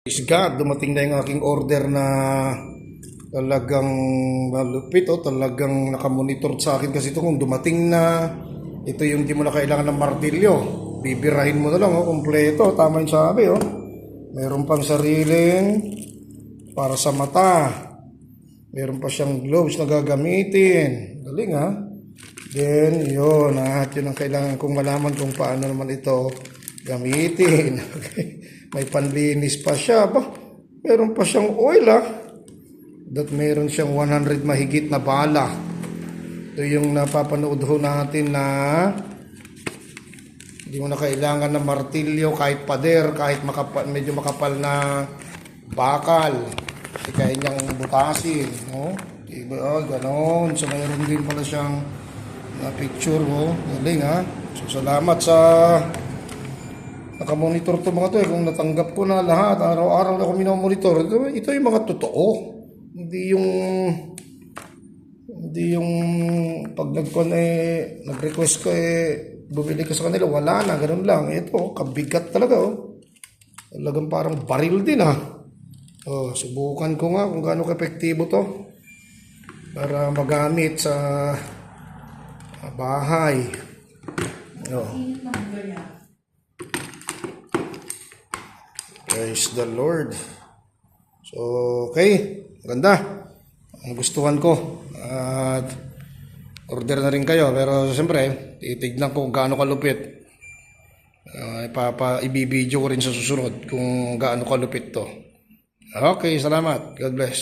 Praise God, dumating na yung aking order na talagang malupit, talagang nakamonitor sa akin kasi ito kung dumating na, ito yung di mo na kailangan ng martilyo, bibirahin mo na lang, kompleto, tama yung sabi, meron pang sariling para sa mata, meron pa siyang gloves na gagamitin, galing then yun, yun ang kailangan kong malaman kung paano naman ito gamitin. Okay. May panlinis pa siya ba? Meron pa siyang oil that meron siyang 100 mahigit na bala. Ito yung napapanood ho natin na hindi mo na kailangan ng martilyo, kahit pader, kahit medyo makapal na bakal. Kasi kaya niyang butasin, no? Diba? Ganon. So mayroon din pala siyang picture, galing So salamat sa nakamonitor to mga to kung natanggap ko na lahat, araw-araw na ako minomonitor. Ito yung mga totoo. Hindi yung pag nag-request ko bumili ka sa kanila, wala na, ganun lang. Ito, kabigat talaga Talagang parang baril din subukan ko nga kung gaano ka-epektibo to para magamit sa bahay. Praise the Lord. So, okay. Maganda. Ang gustuhan ko. At order na rin kayo. Pero siyempre, titignan ko kung gaano kalupit. Ibibideo ko rin sa susunod kung gaano kalupit to. Okay, salamat. God bless.